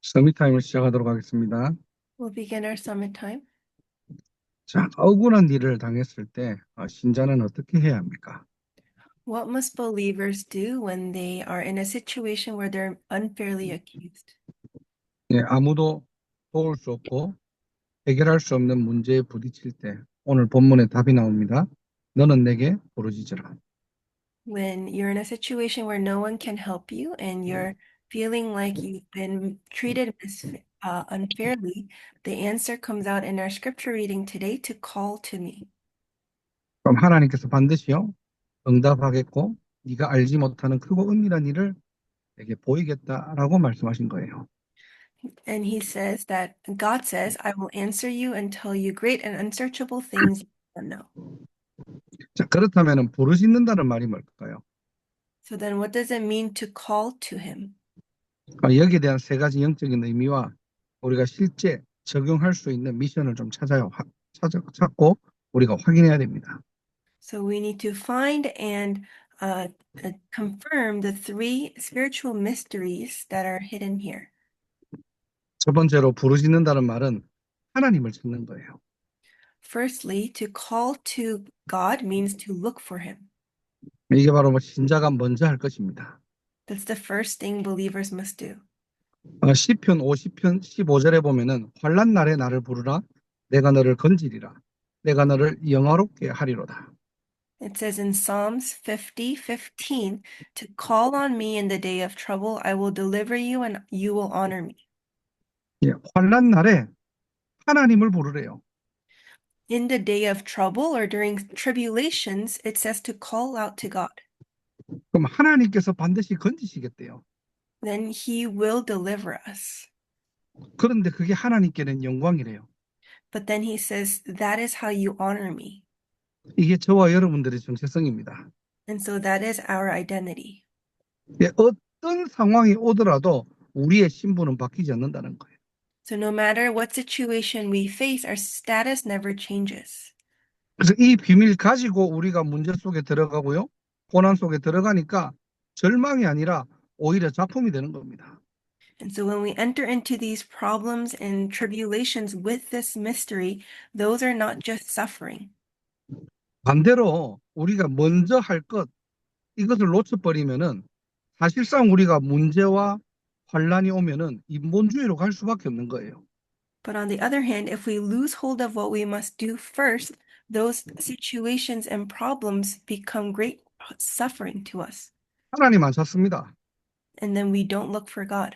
서밋타임을 시작하도록 하겠습니다. We'll begin our summit time. 자, 억울한 일을 당했을 때 신자는 어떻게 해야 합니까? What must believers do when they are in a situation where they're unfairly accused? 예, 아무도 도울 수 없고 해결할 수 없는 문제에 부딪힐 때 오늘 본문에 답이 나옵니다. 너는 내게 부르짖으라. When you're in a situation where no one can help you and you're feeling like you've been treated unfairly, the answer comes out in our scripture reading today to call to me. 그럼 하나님께서 반드시요 응답하겠고 네가 알지 못하는 크고 은밀한 일을 내게 보이겠다라고 말씀하신 거예요. And he says that God says, I will answer you and tell you great and unsearchable things you don't know. 자, 그렇다면 부르짖는다는 말이 뭘까요? So then what does it mean to call to him? 여기에 대한 세 가지 영적인 의미와 우리가 실제 적용할 수 있는 미션을 좀 찾고 우리가 확인해야 됩니다. So we need to find and confirm the three spiritual mysteries that are hidden here. 첫 번째로 부르짖는다는 말은 하나님을 찾는 거예요. Firstly, to call to God means to look for him. 이게 바로 신자가 먼저 할 것입니다. That's the first thing believers must do. 시편 50편 15절에 보면은 환난 날에 나를 부르라 내가 너를 건지리라 내가 너를 영화롭게 하리로다. It says in Psalms 50:15, to call on me in the day of trouble, I will deliver you and you will honor me. 예, 환난 날에 하나님을 부르래요. In the day of trouble or during tribulations, it says to call out to God. 그럼 하나님께서 반드시 건지시겠대요. Then he will deliver us. 그런데 그게 하나님께는 영광이래요. But then he says, that is how you honor me. 이게 저와 여러분들의 정체성입니다. And so that is our identity. 예, 어떤 상황이 오더라도 우리의 신분은 바뀌지 않는다는 거예요. So no matter what situation we face, our status never changes. 그래서 이 비밀 가지고 우리가 문제 속에 들어가고요. 고난 속에 들어가니까 절망이 아니라 오히려 작품이 되는 겁니다. And so when we enter into these problems and tribulations with this mystery, those are not just suffering. 반대로 우리가 먼저 할 것, 이것을 놓쳐버리면은 사실상 우리가 문제와 환란이 오면은 인본주의로 갈 수밖에 없는 거예요. But on the other hand, if we lose hold of what we must do first, those situations and problems become great suffering to us. 하나님 안 찾습니다. And then we don't look for God.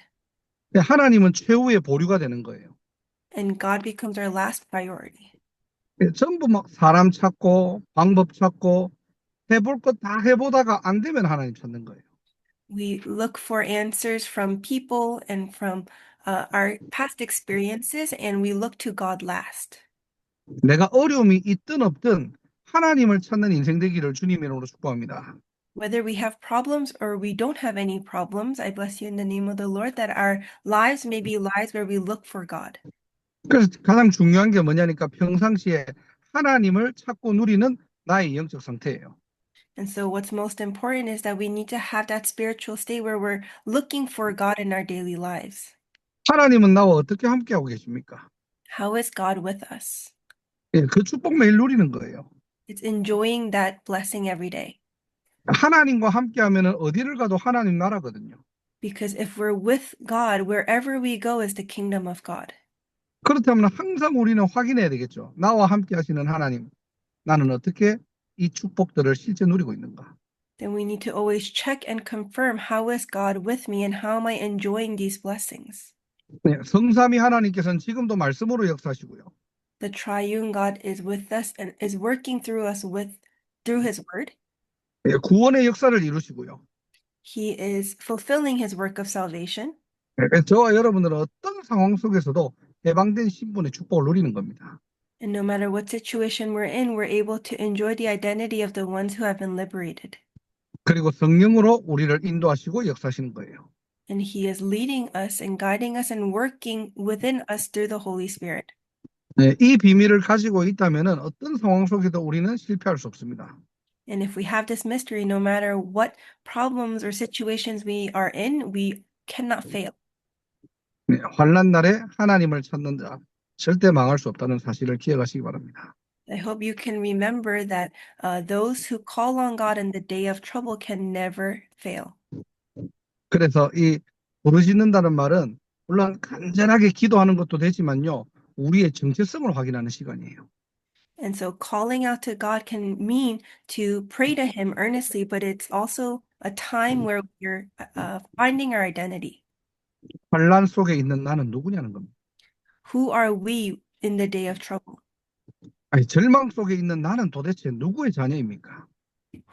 하나님은 최후의 보류가 되는 거예요. And God becomes our last priority. 전부 막 사람 찾고 방법 찾고 해볼 것 다 해보다가 안 되면 하나님 찾는 거예요. We look for answers from people and from our past experiences, and we look to God last. 내가 어려움이 있든 없든 하나님을 찾는 인생 되기를 주님의 이름으로 축복합니다. Whether we have problems or we don't have any problems, I bless you in the name of the Lord, that our lives may be lives where we look for God. 그래서 가장 중요한 게 뭐냐니까 평상시에 하나님을 찾고 누리는 나의 영적 상태예요. And so, what's most important is that we need to have that spiritual state where we're looking for God in our daily lives. 하나님은 나와 어떻게 함께하고 계십니까? How is God with us? 예, 그 축복 매일 누리는 거예요. It's enjoying that blessing every day. 하나님과 함께하면 어디를 가도 하나님 나라거든요. Because if we're with God, wherever we go is the kingdom of God. 그렇다면 항상 우리는 확인해야 되겠죠. 나와 함께 하시는 하나님, 나는 어떻게 이 축복들을 실제 누리고 있는가? Then we need to always check and confirm, how is God with me and how am I enjoying these blessings? 네, 성삼위 하나님께서는 지금도 말씀으로 역사하시고요. The triune God is with us and is working through us through his word. 예, 구원의 역사를 이루시고요. He is fulfilling his work of salvation. 저와 여러분들은 어떤 상황 속에서도 해방된 신분의 축복을 누리는 겁니다. And no matter what situation we're in, we're able to enjoy the identity of the ones who have been liberated. 그리고 성령으로 우리를 인도하시고 역사하시는 거예요. And he is leading us and guiding us and working within us through the Holy Spirit. 네, 이 비밀을 가지고 있다면 어떤 상황 속에도 우리는 실패할 수 없습니다. And if we have this mystery, no matter what problems or situations we are in, we cannot fail. 네, 환난 날에 하나님을 찾는 자 절대 망할 수 없다는 사실을 기억하시기 바랍니다. I hope you can remember that those who call on God in the day of trouble can never fail. 그래서 이 부르짖는다는 말은 물론 간절하게 기도하는 것도 되지만요, 우리의 정체성을 확인하는 시간이에요. And so calling out to God can mean to pray to Him earnestly, but it's also a time where we're finding our identity. 환난 속에 있는 나는 누구냐는 겁니다. Who are we in the day of trouble? 아니, 절망 속에 있는 나는 도대체 누구의 자녀입니까?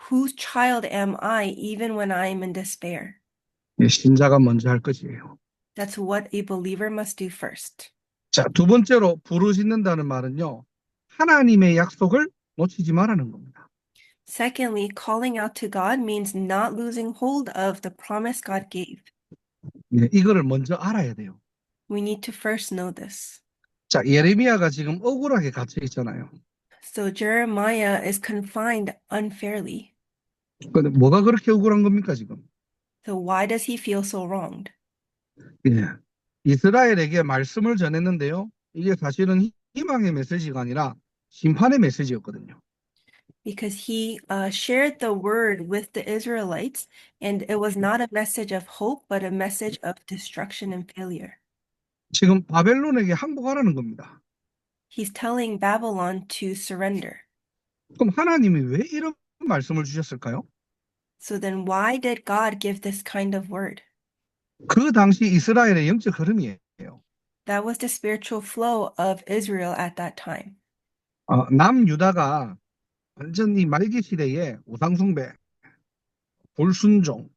Whose child am I even when I am in despair? 예, 신자가 먼저 할 것이에요. That's what a believer must do first. 자, 두 번째로 부르짖는다는 말은요, 하나님의 약속을 놓치지 말라는 겁니다. Secondly, calling out to God means not losing hold of the promise God gave. 예, 이거를 먼저 알아야 돼요. We need to first know this. 자, 예레미야가 지금 억울하게 갇혀 있잖아요. So Jeremiah is confined unfairly. 근데 뭐가 그렇게 억울한 겁니까, 지금? So why does he feel so wronged? 예. 이스라엘에게 말씀을 전했는데요. 이게 사실은 희망의 메시지가 아니라 심판의 메시지였거든요. Because he shared the word with the Israelites, and it was not a message of hope, but a message of destruction and failure. 지금 바벨론에게 항복하라는 겁니다. He's telling Babylon to surrender. 그럼 하나님이 왜 이런 말씀을 주셨을까요? So then why did God give this kind of word? 그 당시 이스라엘의 영적 흐름이에요. That was the spiritual flow of Israel at that time. 남유다가 완전히 말기 시대에 우상숭배, 불순종,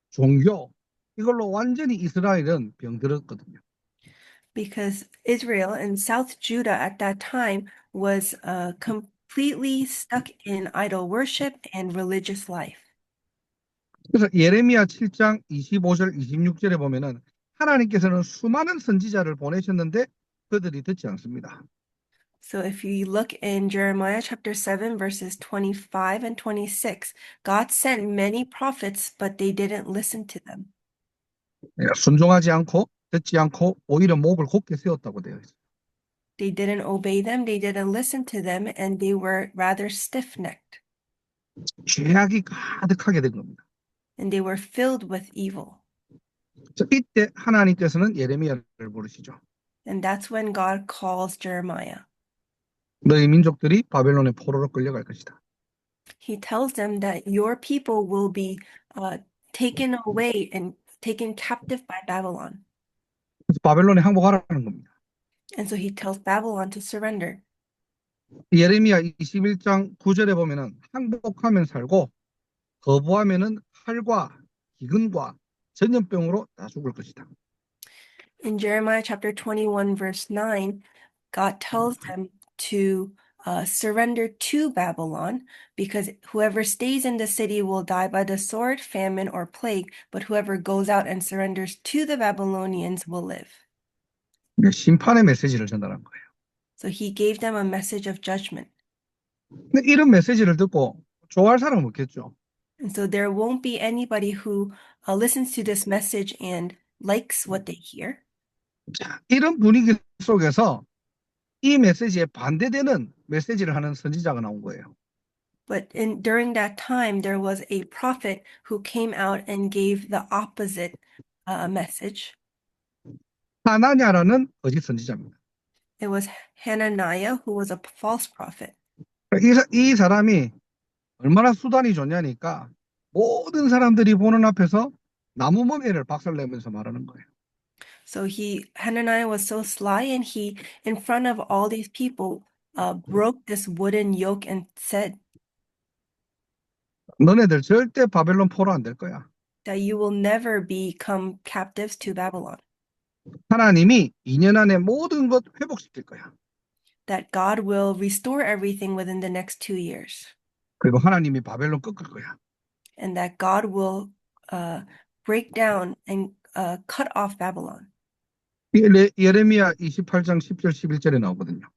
종교 이걸로 완전히 이스라엘은 병들었거든요. Because Israel and South Judah at that time was completely stuck in idol worship and religious life. 그래서 예레미야 7장 25절 26절에 보면은 하나님께서는 수많은 선지자를 보내셨는데 그들이 듣지 않습니다. So if you look in Jeremiah chapter 7, verses 25 and 26, God sent many prophets, but they didn't listen to them. 순종하지 않고 듣지 않고 오히려 목을 곧게 세웠다고 되어 있어요. They didn't obey them, they didn't listen to them, and they were rather stiff-necked, 죄악이 가득하게 된 겁니다. and they were filled with evil. 자, 이때 하나님께서는 예레미야를 부르시죠. And that's when God calls Jeremiah. 너희 민족들이 바벨론의 포로로 끌려갈 것이다. He tells them that your people will be taken away and taken captive by Babylon. 그래서 바벨론에 항복하라는 겁니다. And so he tells Babylon to surrender. 예레미야 21장 9절에 보면은 항복하면 살고 거부하면은 칼과 기근과 전염병으로 다 죽을 것이다. In Jeremiah chapter 21, verse 9, God tells them to surrender to Babylon because whoever stays in the city will die by the sword, famine, or plague, but whoever goes out and surrenders to the Babylonians will live. 심판의 메시지를 전달한 거예요. So he gave them a message of judgment. 근데 이런 메시지를 듣고 좋아할 사람은 없겠죠. And so there won't be anybody who listens to this message and likes what they hear. 자, 이런 분위기 속에서 이 메시지에 반대되는 메시지를 하는 선지자가 나온 거예요. But during that time, there was a prophet who came out and gave the opposite message. 하나냐라는 거짓 선지자입니다. It was Hananiah, who was a false prophet. 이 사람이 얼마나 수단이 좋냐니까 모든 사람들이 보는 앞에서 나무 멍에를 박살내면서 말하는 거예요. So Hananiah was so sly, and he, in front of all these people, broke this wooden yoke and said 너네들 절대 바벨론 포로 안 될 거야. that you will never become captives to Babylon, 하나님이 2년 안에 모든 것 회복시킬 거야. that God will restore everything within the next 2 years, 그리고 하나님이 바벨론 꺾을 거야. and that God will break down and cut off Babylon. 예레미야 28장 10절 11절에 나오거든요.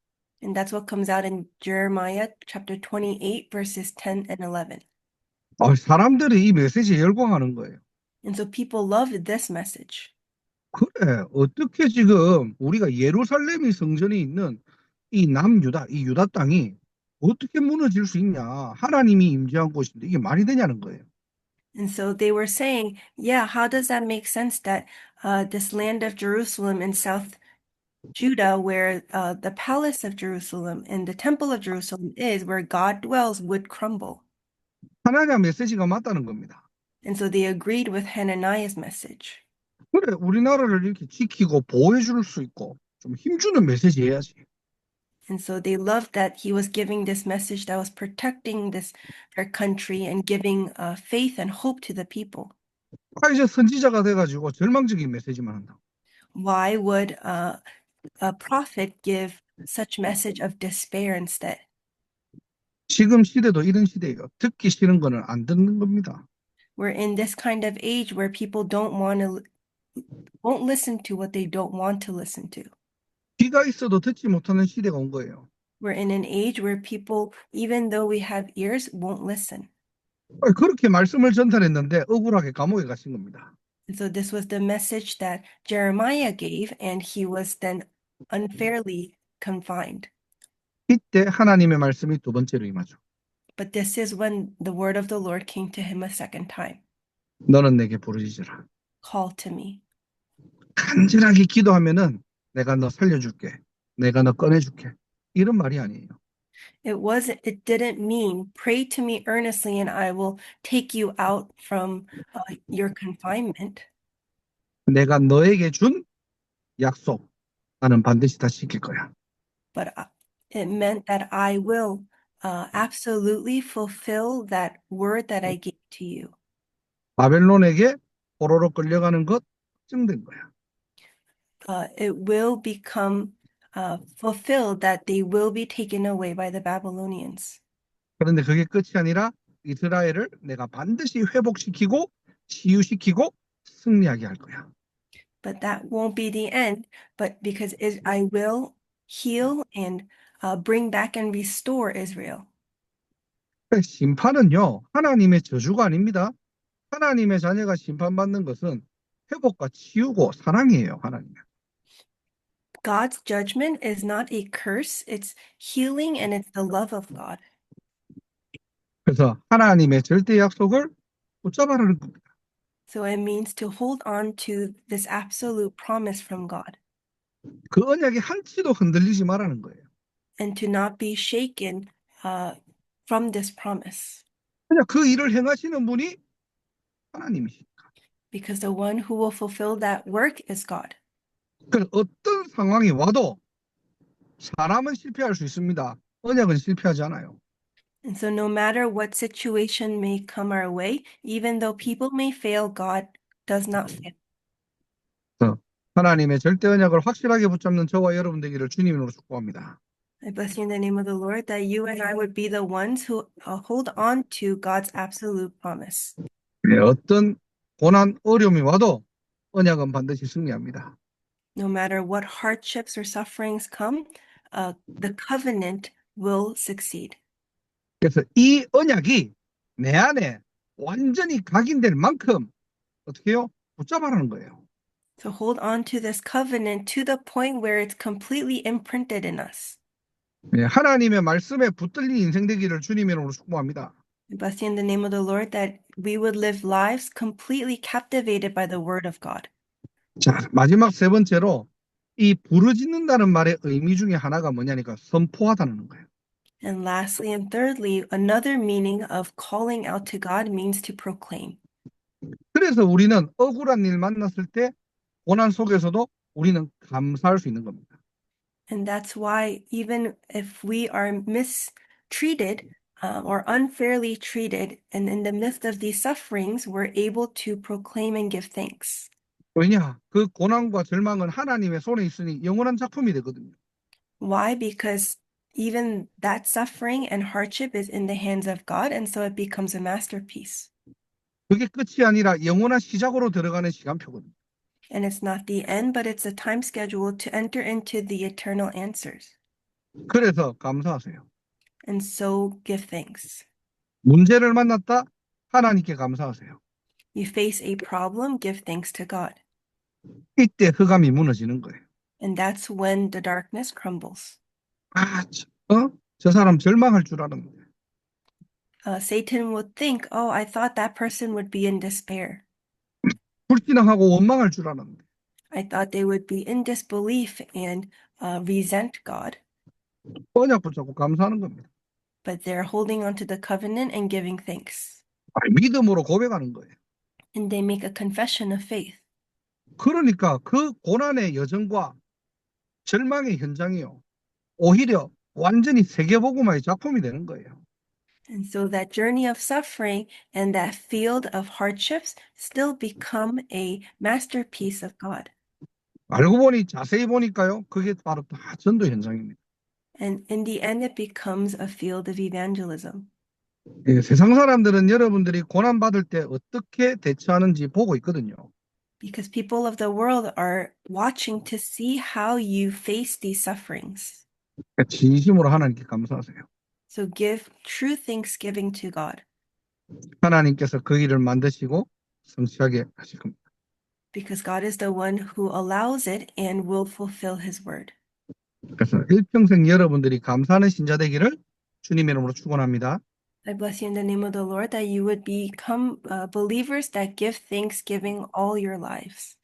And that's what comes out in Jeremiah chapter 28, verses 10 and 11. 사람들이 이 메시지에 열광하는 거예요. And so people loved this message. 그래, 어떻게 지금 우리가 예루살렘이 성전이 있는 이 남유다, 이 유다 땅이 어떻게 무너질 수 있냐? 하나님이 임재한 곳인데 이게 말이 되냐는 거예요. And so they were saying, yeah, how does that make sense that this land of Jerusalem in South Judah, where the palace of Jerusalem and the temple of Jerusalem is, where God dwells, would crumble? 하나님 메시지가 맞다는 겁니다. And so they agreed with Hananiah's message. 그래, 우리나라를 이렇게 지키고 보호해 줄 수 있고 좀 힘주는 메시지 해야지. And so they loved that he was giving this message that was protecting their country and giving faith and hope to the people. 이제 선지자가 돼가지고 절망적인 메시지만 한다. Why would a prophet give such message of despair instead? 지금 시대도 이런 시대예요. 듣기 싫은 거는 안 듣는 겁니다. We're in this kind of age where people won't listen to what they don't want to listen to. 귀가 있어도 듣지 못하는 시대가 온 거예요. We're in an age where people, even though we have ears, won't listen. 그렇게 말씀을 전달했는데 억울하게 감옥에 가신 겁니다. And so this was the message that Jeremiah gave, and he was then unfairly confined. 이때 하나님의 말씀이 두 번째로 임하죠. But this is when the word of the Lord came to him a second time. 너는 내게 부르짖으라. Call to me. 간절하게 기도하면은 내가 너 살려줄게. 내가 너 꺼내줄게. 이런 말이 아니에요. It didn't mean pray to me earnestly and I will take you out from your confinement. 내가 너에게 준 약속 나는 반드시 다 지킬 거야. But it meant that I will absolutely fulfill that word that I gave to you. 바벨론에게 포로로 끌려가는 것 증된 거야. It will become fulfilled that they will be taken away by the Babylonians. 그런데 그게 끝이 아니라 이스라엘을 내가 반드시 회복시키고 치유시키고 승리하게 할 거야. But that won't be the end, but because I will heal and bring back and restore Israel. 심판은요, 하나님의 저주가 아닙니다. 하나님의 자녀가 심판받는 것은 회복과 치유고 사랑이에요, 하나님. God's judgment is not a curse, it's healing and it's the love of God. 그래서 하나님의 절대 약속을 붙잡아라는 겁니다. So it means to hold on to this absolute promise from God 그 언약이 한치도 흔들리지 말라는 거예요. and to not be shaken from this promise. 그냥 그 일을 행하시는 분이 하나님이시니까. Because the one who will fulfill that work is God. 그래서 어떤 상황이 와도 사람은 실패할 수 있습니다. 언약은 실패하지 않아요. And so no matter what situation may come our way, even though people may fail, God does not fail. 그래서 하나님의 절대 언약을 확실하게 붙잡는 저와 여러분 되기를 주님으로 축복합니다. I bless you in the name of the Lord that you and I would be the ones who hold on to God's absolute promise. 네, 어떤 고난, 어려움이 와도 언약은 반드시 승리합니다. No matter what hardships or sufferings come, the covenant will succeed. 그래서 이 언약이 내 안에 완전히 각인될 만큼 어떻게 해요? 붙잡아라는 거예요. So hold on to this covenant to the point where it's completely imprinted in us. 네, 하나님의 말씀에 붙들린 인생 되기를 주님 이름으로 축복합니다. I bless you in the name of the Lord that we would live lives completely captivated by the word of God. 자, 마지막 세 번째로 이 부르짖는다는 말의 의미 중에 하나가 뭐냐니까 선포하다는 거예요. And lastly and thirdly, another meaning of calling out to God means to proclaim. 그래서 우리는 억울한 일 만났을 때 고난 속에서도 우리는 감사할 수 있는 겁니다. And that's why even if we are mistreated or unfairly treated, and in the midst of these sufferings, we're able to proclaim and give thanks. 왜냐? 그 고난과 절망은 하나님의 손에 있으니 영원한 작품이 되거든요. Why? Because even that suffering and hardship is in the hands of God, and so it becomes a masterpiece. 그게 끝이 아니라 영원한 시작으로 들어가는 시간표거든요. And it's not the end, but it's a time schedule to enter into the eternal answers. 그래서 감사하세요. And so give thanks. 문제를 만났다 하나님께 감사하세요. You face a problem, give thanks to God. 이때 흑암이 무너지는 거예요. And that's when the darkness crumbles. 아, 저 사람 절망할 줄 알았는데. Satan would think, oh, I thought that person would be in despair. 불신앙하고 원망할 줄 알았는데. I thought they would be in disbelief and resent God, 언약 붙잡고 감사하는 겁니다. but they're holding on to the covenant and giving thanks. 믿음으로 고백하는 거예요. And they make a confession of faith. 그러니까 그 고난의 여정과 절망의 현장이요. 오히려 완전히 세계복음화의 작품이 되는 거예요. And so that journey of suffering and that field of hardships still become a masterpiece of God. 알고 보니 자세히 보니까요. 그게 바로 다 전도 현장입니다. And in the end, it becomes a field of evangelism. 예, 세상 사람들은 여러분들이 고난받을 때 어떻게 대처하는지 보고 있거든요. Because people of the world are watching to see how you face these sufferings. 진심으로 하나님께 감사하세요. So give true thanksgiving to God. 하나님께서 그 일을 만드시고 성취하게 하실 겁니다. Because God is the one who allows it and will fulfill his word. 그래서 일평생 여러분들이 감사하는 신자 되기를 주님의 이름으로 축원합니다. I bless you in the name of the Lord that you would become believers that give thanksgiving all your lives.